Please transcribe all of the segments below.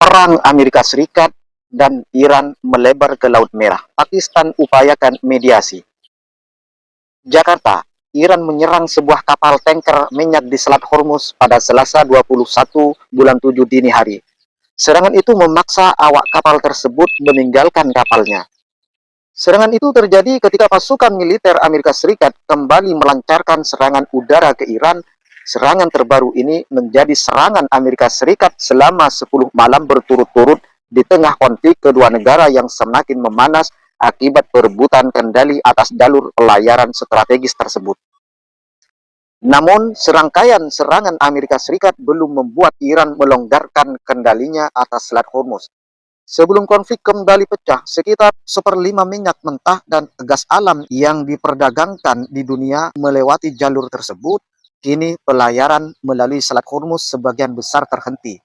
Perang Amerika Serikat dan Iran melebar ke Laut Merah. Pakistan upayakan mediasi. Jakarta, Iran menyerang sebuah kapal tanker minyak di Selat Hormuz pada Selasa 21 bulan 7 dini hari. Serangan itu memaksa awak kapal tersebut meninggalkan kapalnya. Serangan itu terjadi ketika pasukan militer Amerika Serikat kembali melancarkan serangan udara ke Iran. Serangan terbaru ini menjadi serangan Amerika Serikat selama 10 malam berturut-turut di tengah konflik kedua negara yang semakin memanas akibat perebutan kendali atas jalur pelayaran strategis tersebut. Namun, serangkaian serangan Amerika Serikat belum membuat Iran melonggarkan kendalinya atas Selat Hormuz. Sebelum konflik kembali pecah, sekitar seperlima minyak mentah dan gas alam yang diperdagangkan di dunia melewati jalur tersebut. Kini pelayaran melalui Selat Hormuz sebagian besar terhenti.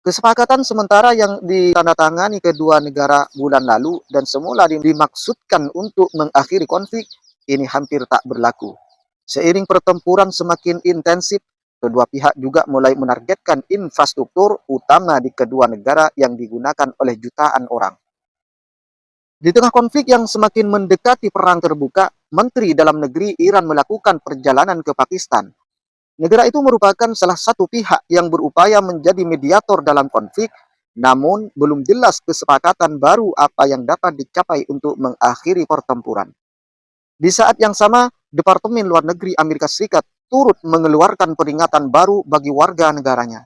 Kesepakatan sementara yang ditandatangani kedua negara bulan lalu dan semula dimaksudkan untuk mengakhiri konflik, ini hampir tak berlaku. Seiring pertempuran semakin intensif, kedua pihak juga mulai menargetkan infrastruktur utama di kedua negara yang digunakan oleh jutaan orang. Di tengah konflik yang semakin mendekati perang terbuka, Menteri Dalam Negeri Iran melakukan perjalanan ke Pakistan. Negara itu merupakan salah satu pihak yang berupaya menjadi mediator dalam konflik, namun belum jelas kesepakatan baru apa yang dapat dicapai untuk mengakhiri pertempuran. Di saat yang sama, Departemen Luar Negeri Amerika Serikat turut mengeluarkan peringatan baru bagi warga negaranya.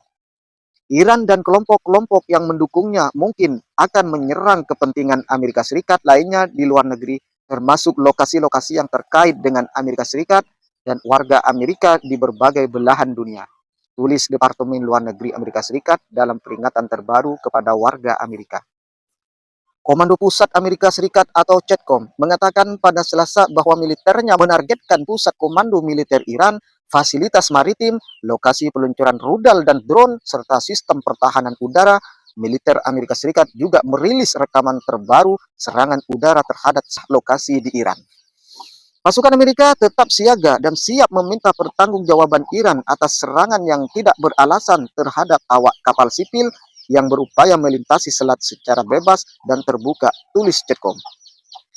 Iran dan kelompok-kelompok yang mendukungnya mungkin akan menyerang kepentingan Amerika Serikat lainnya di luar negeri, termasuk lokasi-lokasi yang terkait dengan Amerika Serikat dan warga Amerika di berbagai belahan dunia. Tulis Departemen Luar Negeri Amerika Serikat dalam peringatan terbaru kepada warga Amerika. Komando Pusat Amerika Serikat atau CENTCOM mengatakan pada Selasa bahwa militernya menargetkan pusat komando militer Iran, fasilitas maritim, lokasi peluncuran rudal dan drone, serta sistem pertahanan udara. Militer Amerika Serikat juga merilis rekaman terbaru serangan udara terhadap lokasi di Iran. Pasukan Amerika tetap siaga dan siap meminta pertanggungjawaban Iran atas serangan yang tidak beralasan terhadap awak kapal sipil yang berupaya melintasi selat secara bebas dan terbuka, tulis CENTCOM.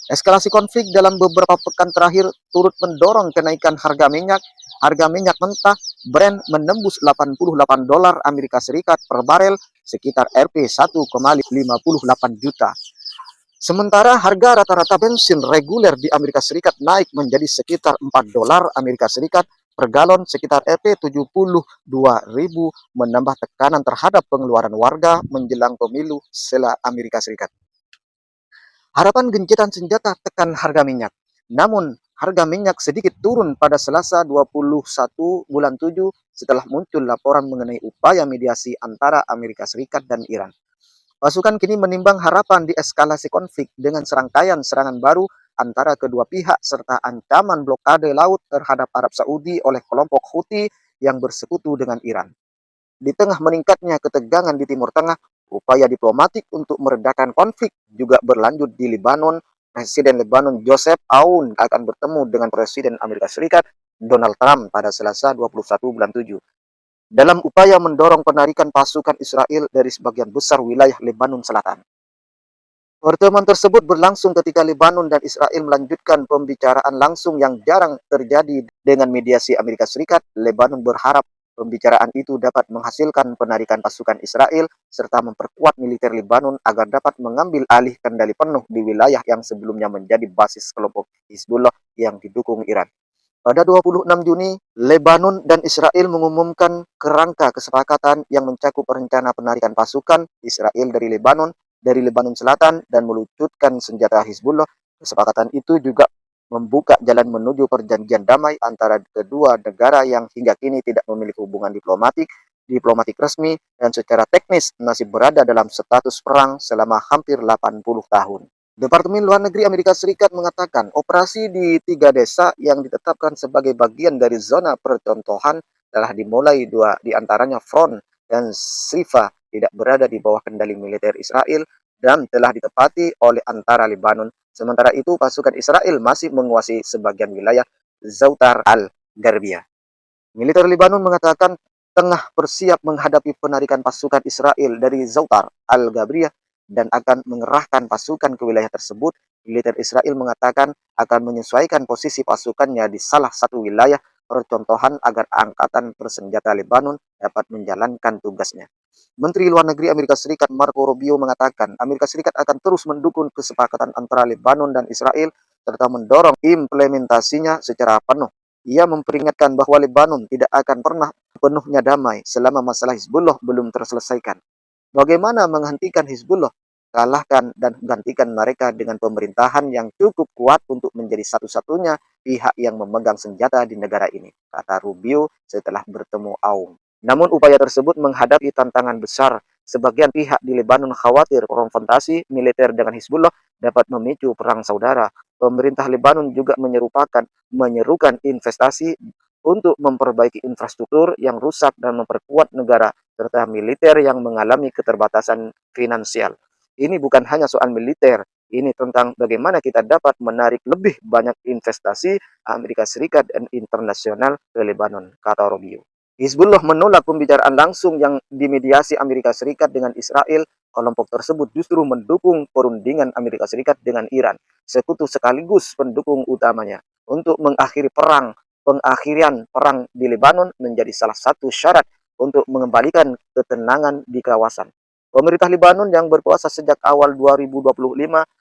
Eskalasi konflik dalam beberapa pekan terakhir turut mendorong kenaikan harga minyak. Harga minyak mentah Brent menembus $88 Amerika Serikat per barel, sekitar Rp 1,58 juta. Sementara harga rata-rata bensin reguler di Amerika Serikat naik menjadi sekitar $4 Amerika Serikat per galon, sekitar Rp 72.000, menambah tekanan terhadap pengeluaran warga menjelang pemilu setelah Amerika Serikat. Harapan gencatan senjata tekan harga minyak. Namun, harga minyak sedikit turun pada Selasa 21 bulan 7 setelah muncul laporan mengenai upaya mediasi antara Amerika Serikat dan Iran. Pasukan kini menimbang harapan di eskalasi konflik dengan serangkaian serangan baru antara kedua pihak serta ancaman blokade laut terhadap Arab Saudi oleh kelompok Houthi yang bersekutu dengan Iran. Di tengah meningkatnya ketegangan di Timur Tengah, upaya diplomatik untuk meredakan konflik juga berlanjut di Lebanon. Presiden Lebanon Joseph Aoun akan bertemu dengan Presiden Amerika Serikat Donald Trump pada Selasa 21 bulan 7. Dalam upaya mendorong penarikan pasukan Israel dari sebagian besar wilayah Lebanon Selatan. Pertemuan tersebut berlangsung ketika Lebanon dan Israel melanjutkan pembicaraan langsung yang jarang terjadi dengan mediasi Amerika Serikat. Lebanon berharap pembicaraan itu dapat menghasilkan penarikan pasukan Israel serta memperkuat militer Lebanon agar dapat mengambil alih kendali penuh di wilayah yang sebelumnya menjadi basis kelompok Hizbullah yang didukung Iran. Pada 26 Juni, Lebanon dan Israel mengumumkan kerangka kesepakatan yang mencakup rencana penarikan pasukan Israel dari Lebanon Selatan, dan meluncurkan senjata Hizbullah. Kesepakatan itu juga membuka jalan menuju perjanjian damai antara kedua negara yang hingga kini tidak memiliki hubungan diplomatik resmi dan secara teknis masih berada dalam status perang selama hampir 80 tahun. Departemen Luar Negeri Amerika Serikat mengatakan operasi di 3 desa yang ditetapkan sebagai bagian dari zona percontohan telah dimulai, 2 di antaranya Front dan Sifa tidak berada di bawah kendali militer Israel dan telah ditempati oleh antara Lebanon. Sementara itu, pasukan Israel masih menguasai sebagian wilayah Zautar al-Garbiyah. Militer Lebanon mengatakan tengah bersiap menghadapi penarikan pasukan Israel dari Zautar al-Gabriyah dan akan mengerahkan pasukan ke wilayah tersebut. Militer Israel mengatakan akan menyesuaikan posisi pasukannya di salah satu wilayah percontohan agar angkatan bersenjata Lebanon dapat menjalankan tugasnya. Menteri Luar Negeri Amerika Serikat Marco Rubio mengatakan Amerika Serikat akan terus mendukung kesepakatan antara Lebanon dan Israel serta mendorong implementasinya secara penuh. Ia memperingatkan bahwa Lebanon tidak akan pernah penuhnya damai selama masalah Hizbullah belum terselesaikan. Bagaimana menghentikan Hizbullah? Kalahkan dan gantikan mereka dengan pemerintahan yang cukup kuat untuk menjadi satu-satunya pihak yang memegang senjata di negara ini, kata Rubio setelah bertemu Aung. Namun upaya tersebut menghadapi tantangan besar. Sebagian pihak di Lebanon khawatir konfrontasi militer dengan Hizbullah dapat memicu perang saudara. Pemerintah Lebanon juga menyerukan investasi untuk memperbaiki infrastruktur yang rusak dan memperkuat negara serta militer yang mengalami keterbatasan finansial. Ini bukan hanya soal militer, ini tentang bagaimana kita dapat menarik lebih banyak investasi Amerika Serikat dan internasional ke Lebanon, kata Rubio. Hizbullah menolak pembicaraan langsung yang dimediasi Amerika Serikat dengan Israel. Kelompok tersebut justru mendukung perundingan Amerika Serikat dengan Iran, sekutu sekaligus pendukung utamanya. Untuk mengakhiri perang, pengakhiran perang di Lebanon menjadi salah satu syarat untuk mengembalikan ketenangan di kawasan. Pemerintah Lebanon yang berkuasa sejak awal 2025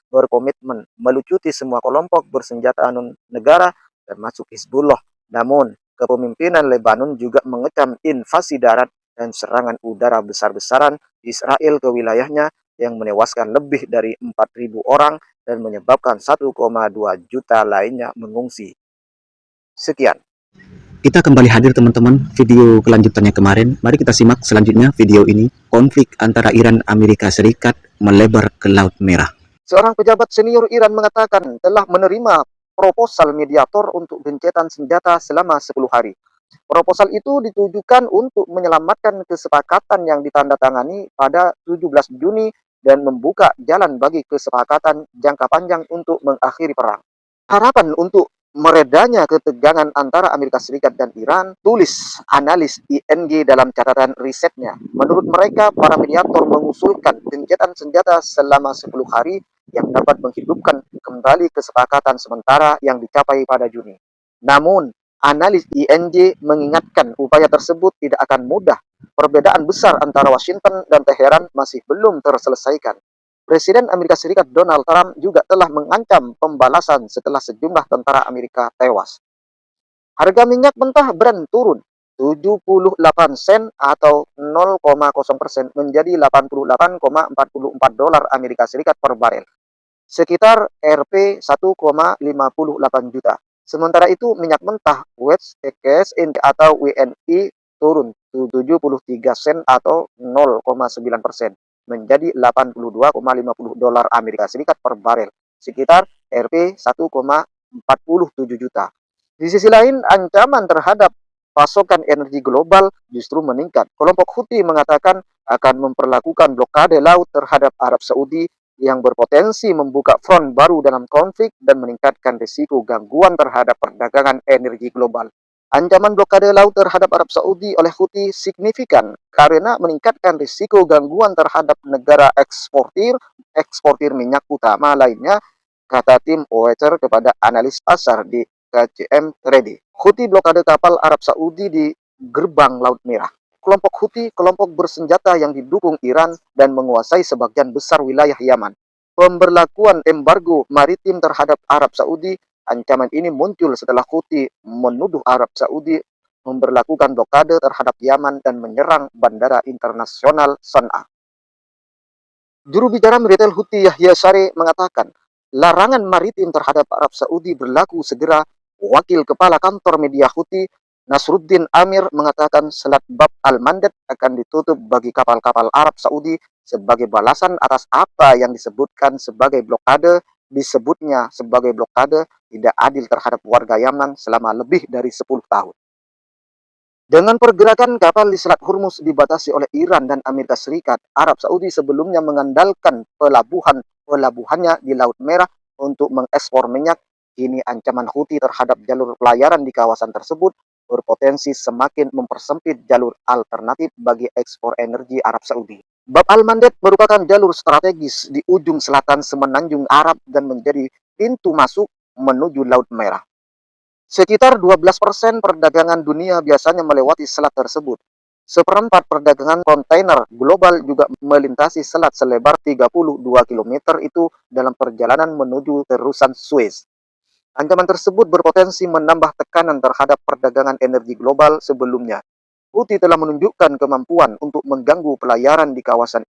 berkomitmen melucuti semua kelompok bersenjata non-negara termasuk Hizbullah. Namun, kepemimpinan Lebanon juga mengecam invasi darat dan serangan udara besar-besaran Israel ke wilayahnya yang menewaskan lebih dari 4.000 orang dan menyebabkan 1,2 juta lainnya mengungsi. Sekian. Kita kembali hadir teman-teman, video kelanjutannya kemarin. Mari kita simak selanjutnya video ini. Konflik antara Iran Amerika Serikat melebar ke Laut Merah. Seorang pejabat senior Iran mengatakan telah menerima proposal mediator untuk gencatan senjata selama 10 hari. Proposal itu ditujukan untuk menyelamatkan kesepakatan yang ditandatangani pada 17 Juni dan membuka jalan bagi kesepakatan jangka panjang untuk mengakhiri perang. Harapan untuk meredanya ketegangan antara Amerika Serikat dan Iran, tulis analis ING dalam catatan risetnya. Menurut mereka, para mediator mengusulkan gencatan senjata selama 10 hari yang dapat menghidupkan kembali kesepakatan sementara yang dicapai pada Juni. Namun, analis ING mengingatkan upaya tersebut tidak akan mudah. Perbedaan besar antara Washington dan Teheran masih belum terselesaikan. Presiden Amerika Serikat Donald Trump juga telah mengancam pembalasan setelah sejumlah tentara Amerika tewas. Harga minyak mentah Brent turun 78 sen atau 0,0% menjadi 88,44 dolar Amerika Serikat per barel, sekitar Rp 1,58 juta. Sementara itu, minyak mentah West Texas atau WNI turun 73 sen atau 0,9% menjadi 82,50 dolar Amerika Serikat per barel, sekitar Rp 1,47 juta. Di sisi lain, ancaman terhadap pasokan energi global justru meningkat. Kelompok Houthi mengatakan akan memperlakukan blokade laut terhadap Arab Saudi yang berpotensi membuka front baru dalam konflik dan meningkatkan risiko gangguan terhadap perdagangan energi global. Ancaman blokade laut terhadap Arab Saudi oleh Houthi signifikan karena meningkatkan risiko gangguan terhadap negara eksportir minyak utama lainnya, kata tim Oecer kepada analis pasar di KCM Ready. Houthi blokade kapal Arab Saudi di gerbang Laut Merah. Kelompok Houthi kelompok bersenjata yang didukung Iran dan menguasai sebagian besar wilayah Yaman. Pemberlakuan embargo maritim terhadap Arab Saudi. Ancaman ini muncul setelah Houthi menuduh Arab Saudi memberlakukan blokade terhadap Yaman dan menyerang bandara internasional Sana'a. Juru bicara militer Houthi Yahya Saree mengatakan, larangan maritim terhadap Arab Saudi berlaku segera. Wakil Kepala Kantor Media Houthi Nasruddin Amir mengatakan Selat Bab al-Mandeb akan ditutup bagi kapal-kapal Arab Saudi sebagai balasan atas apa yang disebutnya sebagai blokade tidak adil terhadap warga Yaman selama lebih dari 10 tahun. Dengan pergerakan kapal di Selat Hormuz dibatasi oleh Iran dan Amerika Serikat, Arab Saudi sebelumnya mengandalkan pelabuhannya di Laut Merah untuk mengekspor minyak. Kini ancaman Houthi terhadap jalur pelayaran di kawasan tersebut berpotensi semakin mempersempit jalur alternatif bagi ekspor energi Arab Saudi. Bab al-Mandeb merupakan jalur strategis di ujung selatan Semenanjung Arab dan menjadi pintu masuk menuju Laut Merah. Sekitar 12% perdagangan dunia biasanya melewati selat tersebut. Seperempat perdagangan kontainer global juga melintasi selat selebar 32 km itu dalam perjalanan menuju terusan Suez. Ancaman tersebut berpotensi menambah tekanan terhadap perdagangan energi global sebelumnya. Houthi telah menunjukkan kemampuan untuk mengganggu pelayaran di kawasan